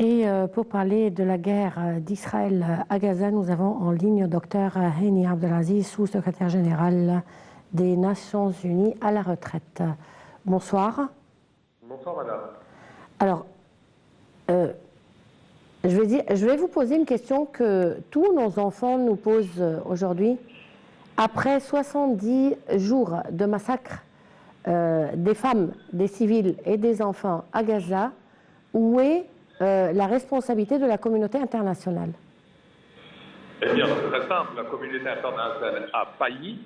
Et pour parler de la guerre d'Israël à Gaza, nous avons en ligne le docteur Hani Abdelaziz, sous-secrétaire général des Nations Unies à la retraite. Bonsoir. Bonsoir madame. Alors, je vais vous poser une question que tous nos enfants nous posent aujourd'hui. Après 70 jours de massacre des femmes, des civils et des enfants à Gaza, où est la responsabilité de la communauté internationale? Eh bien, c'est très simple. La communauté internationale a failli,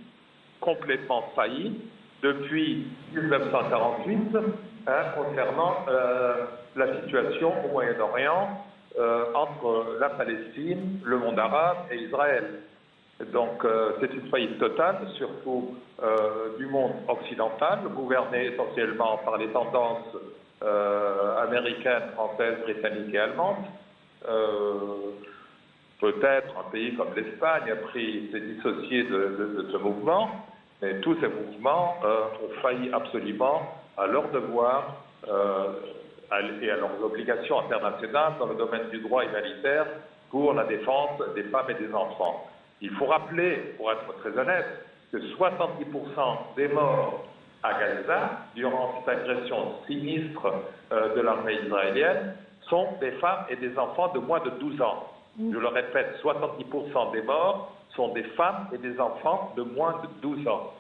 complètement failli, depuis 1948, concernant la situation au Moyen-Orient entre la Palestine, le monde arabe et Israël. Donc, c'est une faillite totale, surtout du monde occidental, gouverné essentiellement par les tendances américaines, françaises, britanniques et allemandes. Peut-être un pays comme l'Espagne s'est dissocié de ce mouvement, mais tous ces mouvements ont failli absolument à leur devoir et à leurs obligations internationales dans le domaine du droit humanitaire pour la défense des femmes et des enfants. Il faut rappeler, pour être très honnête, que 70% des morts à Gaza, durant cette agression sinistre de l'armée israélienne, sont des femmes et des enfants de moins de 12 ans. Je le répète, 70% des morts sont des femmes et des enfants de moins de 12 ans.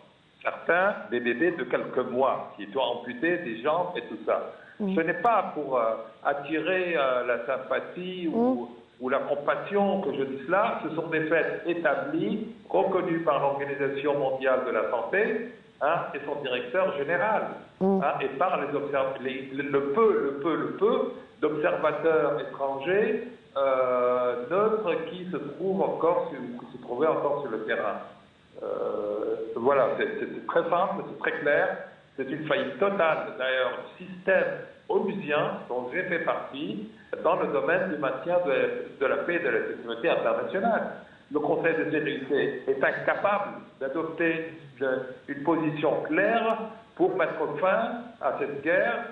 Certains, des bébés de quelques mois, qui doivent amputer des jambes et tout ça. Ce n'est pas pour attirer la sympathie ou la compassion que je dis cela, ce sont des faits établis, reconnus par l'Organisation mondiale de la santé et son directeur général, et par le peu d'observateurs étrangers neutres qui se trouvaient encore sur le terrain. Voilà, c'est très simple, c'est très clair. C'est une faillite totale, d'ailleurs, du système onusien dont j'ai fait partie dans le domaine du maintien de la paix et de la sécurité internationale. Le Conseil de sécurité est incapable d'adopter une position claire pour mettre fin à cette guerre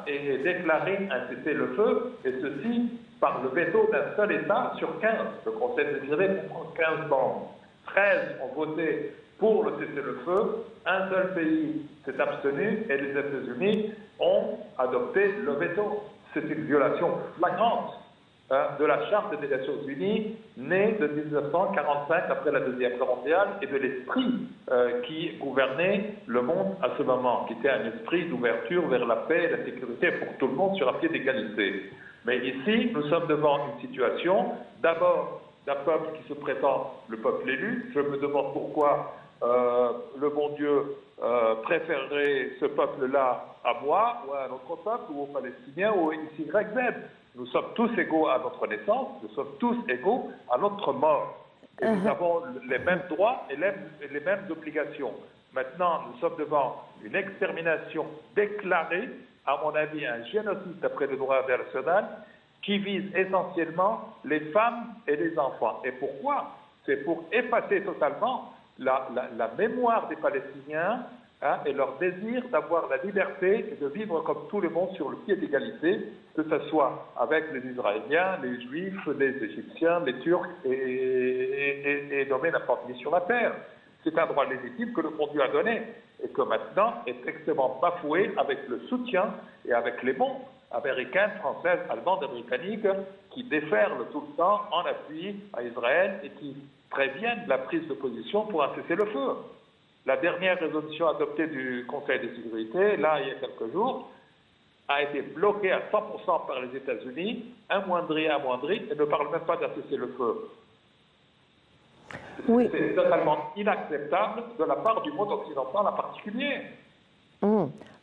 et déclarer un cessez-le-feu, et ceci par le veto d'un seul État sur 15. Le Conseil de sécurité comprend 15 membres. 13 ont voté pour le cessez-le-feu, un seul pays s'est abstenu et les États-Unis ont adopté le veto. C'est une violation flagrante de la Charte des Nations Unies, née de 1945 après la Deuxième Guerre mondiale, et de l'esprit qui gouvernait le monde à ce moment, qui était un esprit d'ouverture vers la paix et la sécurité pour tout le monde sur un pied d'égalité. Mais ici, nous sommes devant une situation, d'abord, d'un peuple qui se prétend le peuple élu. Je me demande pourquoi le bon Dieu préférerait ce peuple-là à moi, ou à un autre peuple, ou aux Palestiniens, ou aux XYZ. Nous sommes tous égaux à notre naissance, nous sommes tous égaux à notre mort. Et nous avons les mêmes droits et les mêmes obligations. Maintenant, nous sommes devant une extermination déclarée, à mon avis un génocide d'après le droit international, qui vise essentiellement les femmes et les enfants. Et pourquoi? C'est pour effacer totalement la mémoire des Palestiniens et leur désir d'avoir la liberté et de vivre comme tout le monde sur le pied d'égalité, que ce soit avec les Israéliens, les Juifs, les Égyptiens, les Turcs et nommer n'importe qui sur la terre. C'est un droit légitime que le bon Dieu a donné et que maintenant est extrêmement bafoué avec le soutien et avec les bombes américaines, françaises, allemandes et britanniques qui déferlent tout le temps en appui à Israël et qui préviennent la prise de position pour un cessez-le-feu. La dernière résolution adoptée du Conseil de sécurité, là, il y a quelques jours, a été bloquée à 100% par les États-Unis, amoindrie, et ne parle même pas d'un cessez-le-feu. Oui. C'est totalement inacceptable de la part du monde occidental en particulier.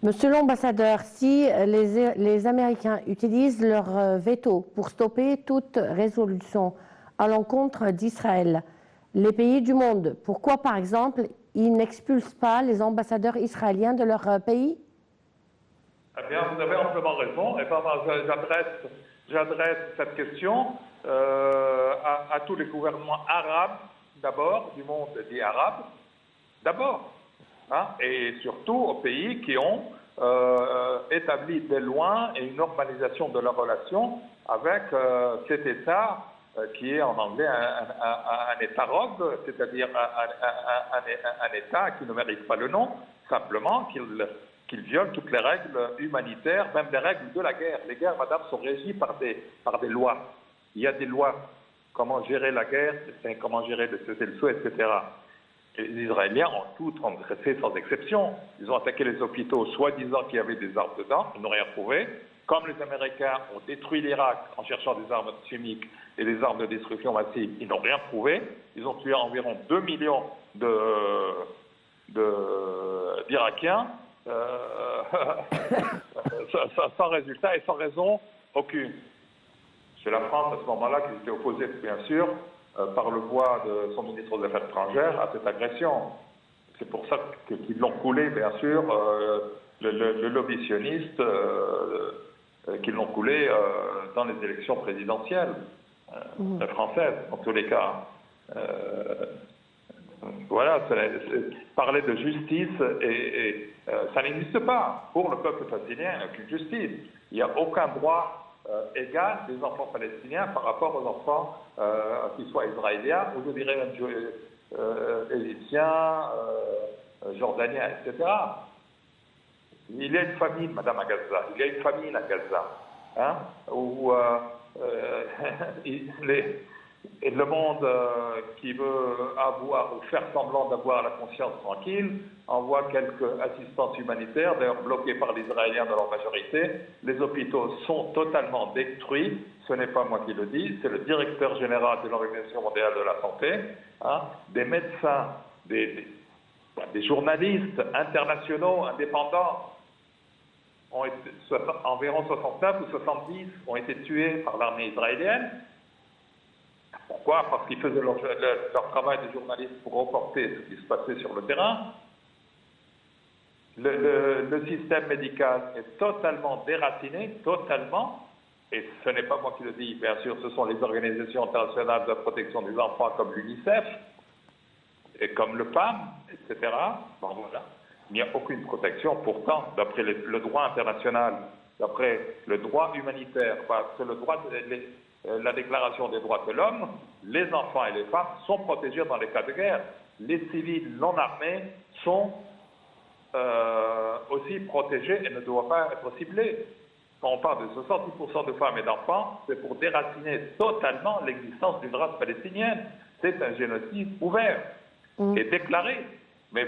Monsieur l'ambassadeur, si les Américains utilisent leur veto pour stopper toute résolution à l'encontre d'Israël, les pays du monde, pourquoi par exemple ils n'expulsent pas les ambassadeurs israéliens de leur pays? Eh bien, vous avez amplement raison. Et ben, j'adresse cette question à tous les gouvernements arabes, d'abord, du monde dit arabe, d'abord, et surtout aux pays qui ont établi dès loin et une normalisation de la relation avec cet État qui est en anglais un État rogue, c'est-à-dire un État qui ne mérite pas le nom, simplement qu'il viole toutes les règles humanitaires, même les règles de la guerre. Les guerres, madame, sont régies par des lois. Il y a des lois. Comment gérer la guerre, comment gérer le cessez-le-feu, etc. Et les Israéliens ont tout transgressé sans exception. Ils ont attaqué les hôpitaux, soi-disant qu'il y avait des armes dedans, ils n'ont rien trouvé. Comme les Américains ont détruit l'Irak en cherchant des armes chimiques et des armes de destruction massive, ils n'ont rien trouvé. Ils ont tué environ 2 millions d'Irakiens sans résultat et sans raison aucune. C'est la France à ce moment-là qui s'était opposée, bien sûr, par le voie de son ministre des Affaires étrangères à cette agression. C'est pour ça qu'ils l'ont coulé, bien sûr, le lobby sioniste, qu'ils l'ont coulé dans les élections présidentielles françaises, en tous les cas. Voilà, parler de justice, ça n'existe pas. Pour le peuple palestinien, il n'y a aucune justice. Il n'y a aucun droit égal des enfants palestiniens par rapport aux enfants qu'ils soient israéliens, ou je dirais même égyptiens, jordaniens, etc. Il y a une famine, madame, à Gaza. Il y a une famine à Gaza. Hein, où le monde qui veut avoir ou faire semblant d'avoir la conscience tranquille envoie quelques assistances humanitaires, d'ailleurs bloquées par les Israéliens dans leur majorité. Les hôpitaux sont totalement détruits. Ce n'est pas moi qui le dis, c'est le directeur général de l'Organisation mondiale de la santé, hein, des médecins, des journalistes internationaux indépendants. Environ 69 ou 70 ont été tués par l'armée israélienne. Pourquoi? Parce qu'ils faisaient leur travail de journaliste pour reporter ce qui se passait sur le terrain. Le système médical est totalement déraciné, totalement, et ce n'est pas moi qui le dis, bien sûr, ce sont les organisations internationales de la protection des enfants comme l'UNICEF, et comme le PAM, etc. Bon, voilà. Il n'y a aucune protection, pourtant, d'après le droit international, d'après le droit humanitaire, parce que le droit la Déclaration des droits de l'homme, les enfants et les femmes sont protégés dans les cas de guerre. Les civils non armés sont aussi protégés et ne doivent pas être ciblés. Quand on parle de 70% de femmes et d'enfants, c'est pour déraciner totalement l'existence d'une race palestinienne. C'est un génocide ouvert et déclaré. Mais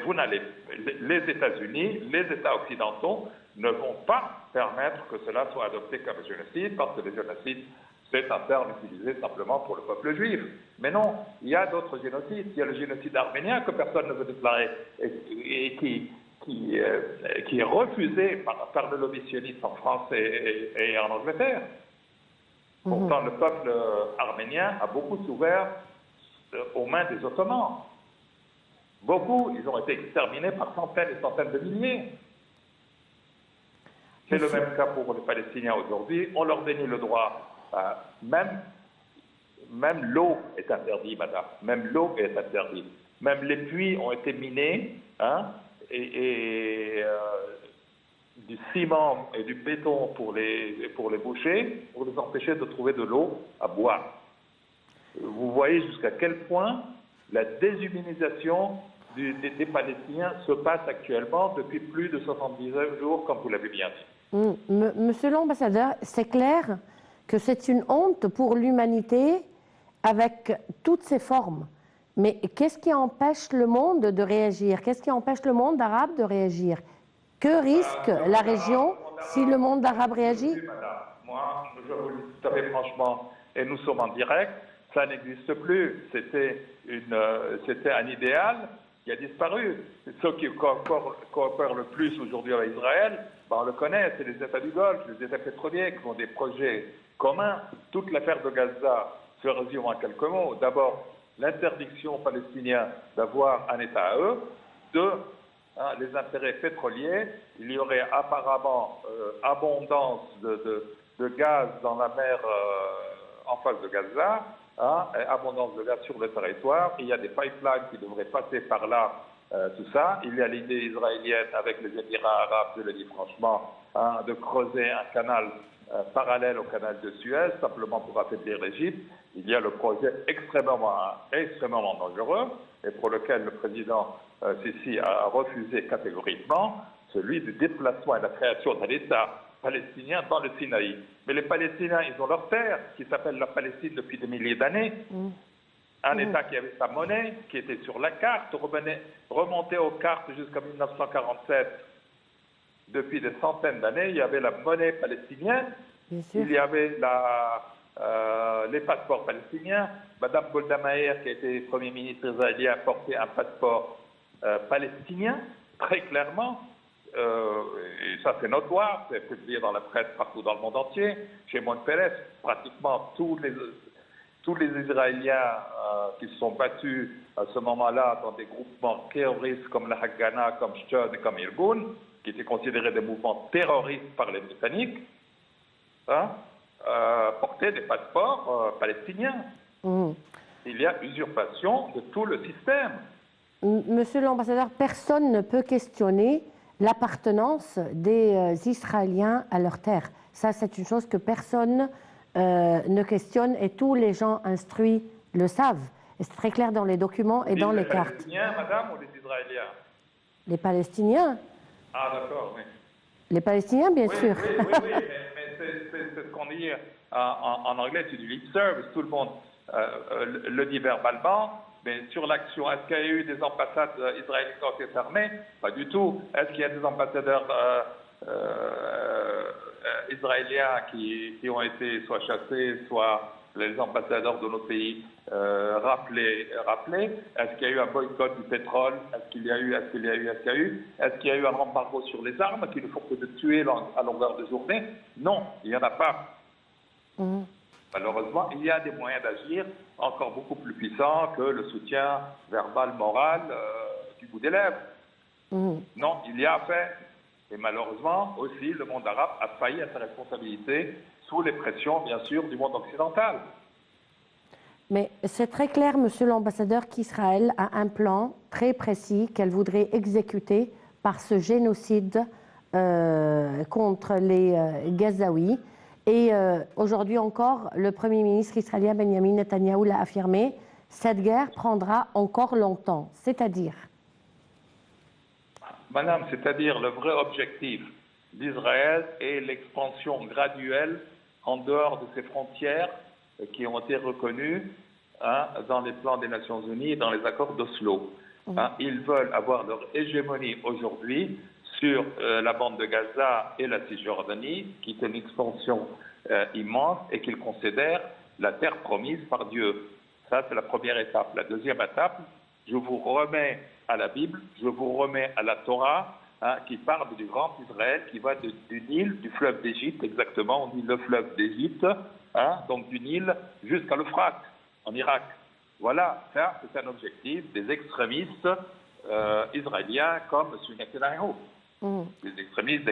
les États-Unis, les États occidentaux ne vont pas permettre que cela soit adopté comme un génocide, parce que le génocide, c'est un terme utilisé simplement pour le peuple juif. Mais non, il y a d'autres génocides. Il y a le génocide arménien que personne ne veut déclarer et qui est refusé par le lobby sioniste en France et en Angleterre. Pourtant, le peuple arménien a beaucoup souffert aux mains des Ottomans. Beaucoup, ils ont été exterminés par centaines et centaines de milliers. C'est le même cas pour les Palestiniens aujourd'hui. On leur dénie le droit. Même l'eau est interdite, madame. Même l'eau est interdite. Même les puits ont été minés, hein, et du ciment et du béton pour les boucher, pour les empêcher de trouver de l'eau à boire. Vous voyez jusqu'à quel point la déshumanisation des Palestiniens se passe actuellement depuis plus de 79 jours, comme vous l'avez bien dit. Monsieur l'ambassadeur, c'est clair que c'est une honte pour l'humanité avec toutes ses formes. Mais qu'est-ce qui empêche le monde de réagir? Qu'est-ce qui empêche le monde arabe de réagir? Que risque la région si le monde arabe réagit? Moi, je vous le dis tout à fait franchement, et nous sommes en direct, ça n'existe plus. C'était un idéal qui a disparu. Ceux qui coopèrent le plus aujourd'hui avec Israël, on le connaît, c'est les États du Golfe, les États pétroliers qui ont des projets communs. Toute l'affaire de Gaza se résume en quelques mots. D'abord, l'interdiction aux Palestiniens d'avoir un État à eux. Deux, les intérêts pétroliers. Il y aurait apparemment abondance de gaz dans la mer en face de Gaza, abondance de gaz sur le territoire. Il y a des pipelines qui devraient passer par là tout ça. Il y a l'idée israélienne avec les Émirats arabes, je le dis franchement, hein, de creuser un canal parallèle au canal de Suez, simplement pour affaiblir l'Égypte. Il y a le projet extrêmement dangereux, et pour lequel le président Sisi a refusé catégoriquement, celui du déplacement et la création d'un État palestinien dans le Sinaï. Mais les Palestiniens, ils ont leur terre, qui s'appelle la Palestine depuis des milliers d'années. Un État qui avait sa monnaie, qui était sur la carte, remonté aux cartes jusqu'en 1947. Depuis des centaines d'années, il y avait la monnaie palestinienne, il y avait les passeports palestiniens. Madame Golda Meir, qui a été Premier ministre israélien, portait un passeport palestinien, très clairement. Et ça, c'est notoire, c'est publié dans la presse partout dans le monde entier. Chez Shimon Peres, pratiquement tous les Israéliens qui se sont battus à ce moment-là dans des groupements terroristes comme la Haganah, comme Shtod et comme Irgun, qui étaient considérés des mouvements terroristes par les Britanniques, hein, portaient des passeports palestiniens. Il y a usurpation de tout le système. Monsieur l'ambassadeur, personne ne peut questionner l'appartenance des Israéliens à leur terre. Ça, c'est une chose que personne ne questionne et tous les gens instruits le savent. Et c'est très clair dans les documents et dans les cartes. Les Palestiniens, madame, ou les Israéliens? Les Palestiniens. Ah, d'accord, oui. Les Palestiniens, bien sûr. Oui, mais c'est ce qu'on dit en anglais, c'est du lip service. Tout le monde le dit verbalement. Mais sur l'action, est-ce qu'il y a eu des ambassades israéliennes qui ont été fermées? Pas du tout. Est-ce qu'il y a des ambassadeurs israéliens qui ont été soit chassés, soit les ambassadeurs de nos pays rappelés? Est-ce qu'il y a eu un boycott du pétrole? Est-ce qu'il y a eu un embargo sur les armes qui ne font que de tuer à longueur de journée? Non, il n'y en a pas. Malheureusement, il y a des moyens d'agir encore beaucoup plus puissants que le soutien verbal, moral du bout des lèvres. Non, il y a fait. Et malheureusement, aussi, le monde arabe a failli à sa responsabilité sous les pressions, bien sûr, du monde occidental. Mais c'est très clair, monsieur l'ambassadeur, qu'Israël a un plan très précis qu'elle voudrait exécuter par ce génocide contre les Gazaouis. Et aujourd'hui encore, le Premier ministre israélien Benjamin Netanyahou l'a affirmé, cette guerre prendra encore longtemps. C'est-à-dire? Madame, c'est-à-dire le vrai objectif d'Israël est l'expansion graduelle en dehors de ses frontières qui ont été reconnues dans les plans des Nations Unies et dans les accords d'Oslo. Ils veulent avoir leur hégémonie aujourd'hui sur la bande de Gaza et la Cisjordanie, qui est une expansion immense et qu'ils considèrent la terre promise par Dieu. Ça, c'est la première étape. La deuxième étape, je vous remets à la Bible, je vous remets à la Torah, qui parle du grand Israël, qui va du Nil, du fleuve d'Égypte, exactement, on dit le fleuve d'Égypte, donc du Nil jusqu'à l'Euphrate, en Irak. Voilà, ça, c'est un objectif des extrémistes israéliens comme M. Netanyahu. Des extrémistes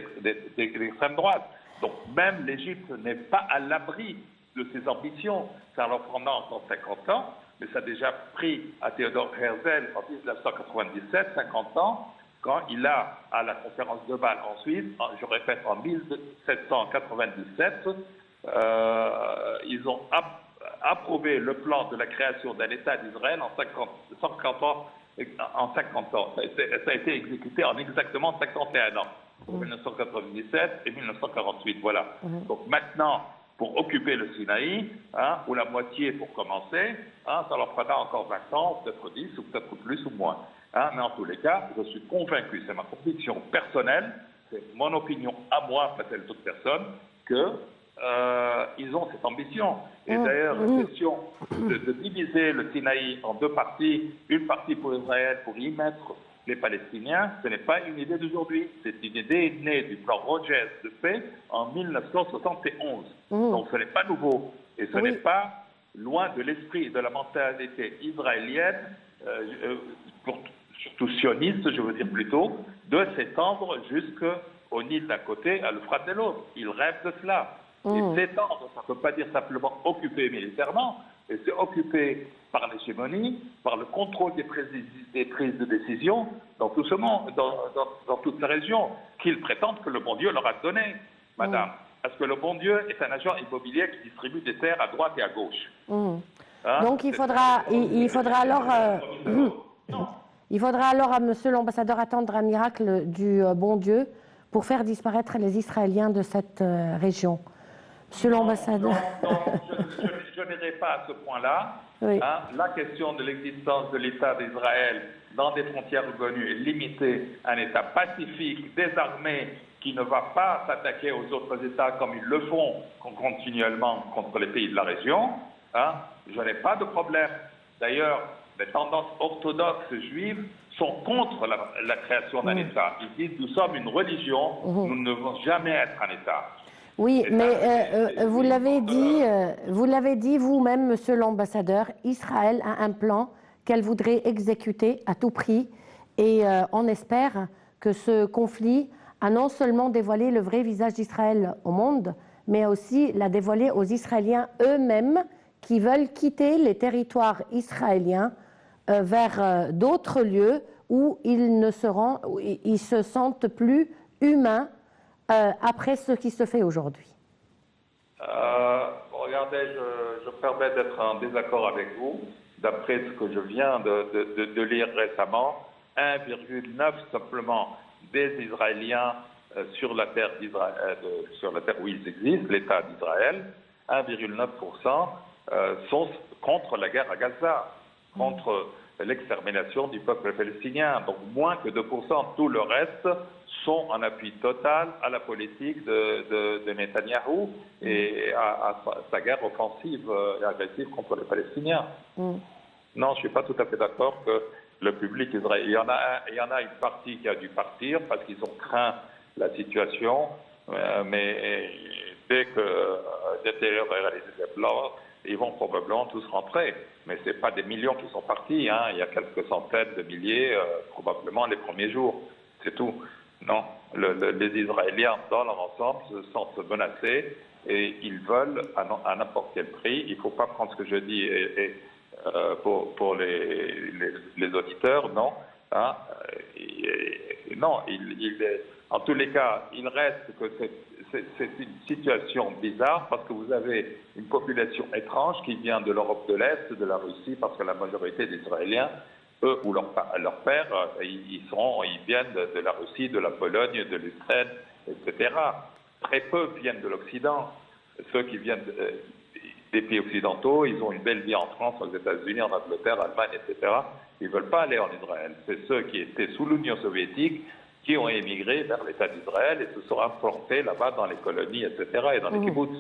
d'extrême droite. Donc même l'Égypte n'est pas à l'abri de ses ambitions. Ça leur prendra encore 50 ans, mais ça a déjà pris à Theodor Herzl en 1997, 50 ans, quand il a, à la conférence de Bâle en Suisse, je répète, en 1797, ils ont approuvé le plan de la création d'un État d'Israël en 50 ans. Ça a été exécuté en exactement 51 ans, 1997 et 1948, voilà. Donc maintenant, pour occuper le Sinaï, ou la moitié pour commencer, ça leur prendra encore 20 ans, peut-être 10 ou peut-être plus ou moins. Mais en tous les cas, je suis convaincu, c'est ma conviction personnelle, c'est mon opinion à moi, peut-être d'autres personnes, que ils ont cette ambition. Et d'ailleurs, la question de diviser le Sinaï en deux parties, une partie pour Israël, pour y mettre les Palestiniens, ce n'est pas une idée d'aujourd'hui. C'est une idée née du plan Rogers de paix en 1971. Donc ce n'est pas nouveau. Et ce n'est pas loin de l'esprit et de la mentalité israélienne, surtout sioniste, je veux dire plutôt, de s'étendre jusqu'au Nil d'un côté, à l'Euphrate de l'autre. Ils rêvent de cela. Et s'étendre, ça ne peut pas dire simplement occuper militairement, et s'est occupé par l'hégémonie, par le contrôle des prises de décision dans tout ce monde, dans toute la région, qu'ils prétendent que le bon Dieu leur a donné, madame. Parce que le bon Dieu est un agent immobilier qui distribue des terres à droite et à gauche. Hein? Donc il faudra alors... il faudra alors, monsieur l'ambassadeur, attendre un miracle du bon Dieu pour faire disparaître les Israéliens de cette région. Monsieur l'ambassadeur... Non, je n'irai pas à ce point-là. Oui. Hein, la question de l'existence de l'État d'Israël dans des frontières reconnues est limitée à un État pacifique, désarmé, qui ne va pas s'attaquer aux autres États comme ils le font continuellement contre les pays de la région. Hein, je n'ai pas de problème. D'ailleurs, les tendances orthodoxes juives sont contre la création d'un État. Ils disent nous sommes une religion, nous ne devons jamais être un État. Oui, mais vous l'avez dit vous-même, monsieur l'ambassadeur, Israël a un plan qu'elle voudrait exécuter à tout prix et on espère que ce conflit a non seulement dévoilé le vrai visage d'Israël au monde, mais aussi l'a dévoilé aux Israéliens eux-mêmes qui veulent quitter les territoires israéliens vers d'autres lieux où ils se sentent plus humains après ce qui se fait aujourd'hui. Regardez, je me permets d'être en désaccord avec vous. D'après ce que je viens de lire récemment, 1,9 simplement des Israéliens sur la terre où ils existent, l'État d'Israël, 1,9% sont contre la guerre à Gaza, contre l'extermination du peuple palestinien. Donc moins que 2%, tout le reste sont en appui total à la politique de Netanyahou et à sa guerre offensive et agressive contre les Palestiniens. Non, je ne suis pas tout à fait d'accord que le public israélien, il y en a une partie qui a dû partir parce qu'ils ont craint la situation, mais dès que détériorer les plans, ils vont probablement tous rentrer. Mais ce n'est pas des millions qui sont partis, hein. Il y a quelques centaines de milliers, probablement les premiers jours, c'est tout. Non, les Israéliens, dans leur ensemble, se sentent menacés et ils veulent, à n'importe quel prix, il ne faut pas prendre ce que je dis pour les auditeurs, non. Hein, non, en tous les cas, il reste que c'est une situation bizarre parce que vous avez une population étrange qui vient de l'Europe de l'Est, de la Russie, parce que la majorité des Israéliens, eux ou leur père, ils viennent de la Russie, de la Pologne, de l'Ukraine, etc. Très peu viennent de l'Occident. Ceux qui viennent des pays occidentaux, ils ont une belle vie en France, aux États-Unis, en Angleterre, en Allemagne, etc. Ils ne veulent pas aller en Israël. C'est ceux qui étaient sous l'Union soviétique qui ont émigré vers l'État d'Israël et se sont implantés là-bas dans les colonies, etc., et dans les kibbutz.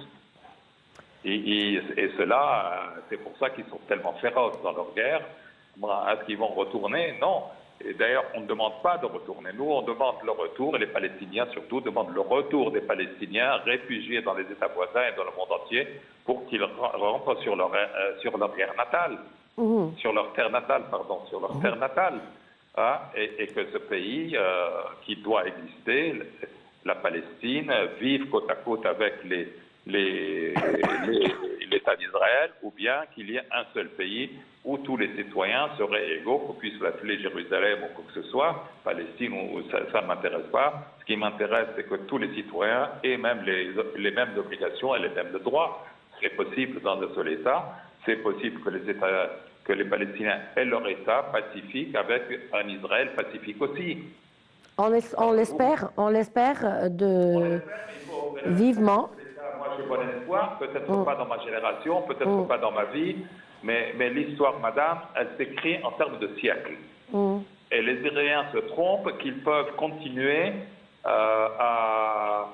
Et ceux-là, c'est pour ça qu'ils sont tellement féroces dans leur guerre. Est-ce qu'ils vont retourner? Non. Et d'ailleurs, on ne demande pas de retourner. Nous, on demande le retour, et les Palestiniens surtout demandent le retour des Palestiniens réfugiés dans les États voisins et dans le monde entier pour qu'ils rentrent sur leur terre natale. Sur leur terre natale, pardon, sur leur terre natale. Hein, et que ce pays qui doit exister, la Palestine, vive côte à côte avec l'État d'Israël, ou bien qu'il y ait un seul pays où tous les citoyens seraient égaux, qu'on puisse l'appeler Jérusalem ou quoi que ce soit, Palestine, ça ne m'intéresse pas. Ce qui m'intéresse, c'est que tous les citoyens aient même les mêmes obligations et les mêmes droits. C'est possible dans un seul État, c'est possible que les Palestiniens aient leur État pacifique avec un Israël pacifique aussi. On l'espère vivement. Moi, j'ai bon espoir, peut-être pas dans ma génération, peut-être pas dans ma vie, mais l'histoire, madame, elle s'écrit en termes de siècles. Et les Israéliens se trompent qu'ils peuvent continuer à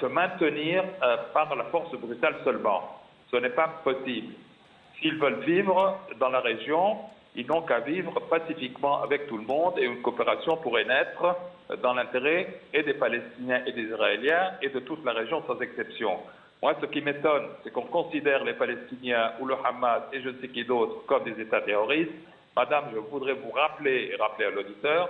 se maintenir par la force brutale seulement. Ce n'est pas possible. S'ils veulent vivre dans la région, ils n'ont qu'à vivre pacifiquement avec tout le monde et une coopération pourrait naître dans l'intérêt et des Palestiniens et des Israéliens et de toute la région sans exception. Moi, ce qui m'étonne, c'est qu'on considère les Palestiniens ou le Hamas et je ne sais qui d'autre comme des États terroristes. Madame, je voudrais vous rappeler et rappeler à l'auditeur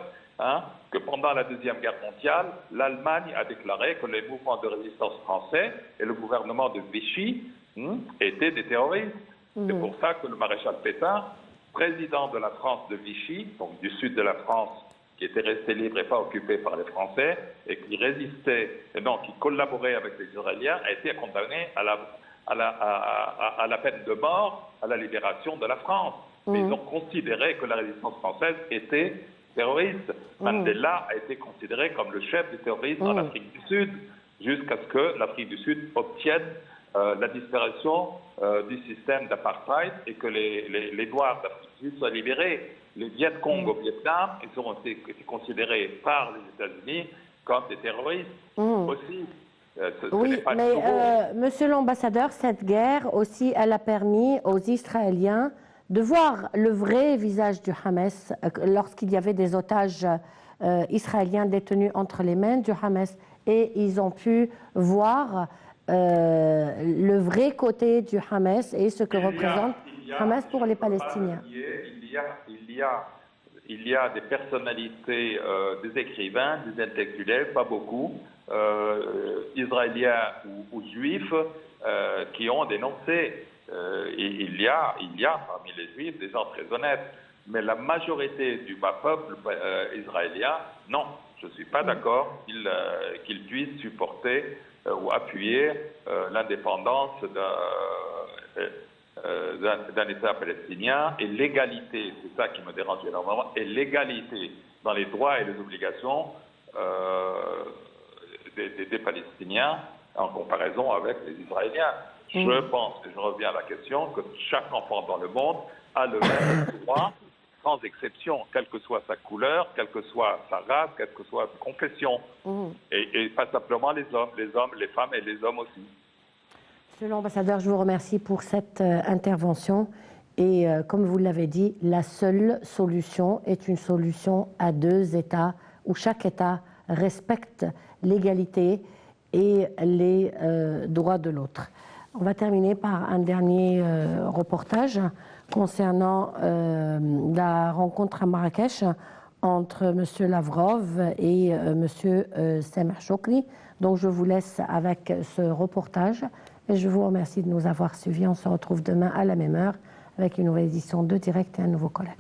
que pendant la Deuxième Guerre mondiale, l'Allemagne a déclaré que les mouvements de résistance français et le gouvernement de Vichy étaient des terroristes. C'est pour ça que le maréchal Pétain, président de la France de Vichy, donc du sud de la France, qui était resté libre et pas occupé par les Français, et qui résistait, et donc qui collaborait avec les Israéliens, a été condamné à la peine de mort, à la libération de la France. Mais ils ont considéré que la résistance française était terroriste. Mandela a été considéré comme le chef du terrorisme en Afrique du Sud, jusqu'à ce que l'Afrique du Sud obtienne la disparition du système d'apartheid et que les Noirs d'Afrique du Sud soient libérés. Les Viet Cong au Vietnam, ils ont été considérés par les États-Unis comme des terroristes aussi. Oui, mais monsieur l'ambassadeur, cette guerre aussi, elle a permis aux Israéliens de voir le vrai visage du Hamas lorsqu'il y avait des otages israéliens détenus entre les mains du Hamas, et ils ont pu voir le vrai côté du Hamas et ce que représente Hamas pour les Palestiniens. Il y a des personnalités, des écrivains, des intellectuels, pas beaucoup, israéliens ou juifs, qui ont dénoncé. Et il y a parmi les juifs des gens très honnêtes. Mais la majorité du bas peuple israélien, non, je ne suis pas d'accord qu'ils puissent supporter ou appuyer l'indépendance d'un État palestinien et l'égalité, c'est ça qui me dérange énormément, et l'égalité dans les droits et les obligations des Palestiniens en comparaison avec les Israéliens. Je pense, et je reviens à la question, que chaque enfant dans le monde a le même droit, sans exception, quelle que soit sa couleur, quelle que soit sa race, quelle que soit sa confession. Et pas simplement les hommes, les femmes et les hommes aussi. Monsieur l'ambassadeur, je vous remercie pour cette intervention. Et comme vous l'avez dit, la seule solution est une solution à deux États, où chaque État respecte l'égalité et les droits de l'autre. On va terminer par un dernier reportage concernant la rencontre à Marrakech entre M. Lavrov et M. Sameh Choukri. Donc je vous laisse avec ce reportage et je vous remercie de nous avoir suivis. On se retrouve demain à la même heure avec une nouvelle édition de Direct et un nouveau collègue.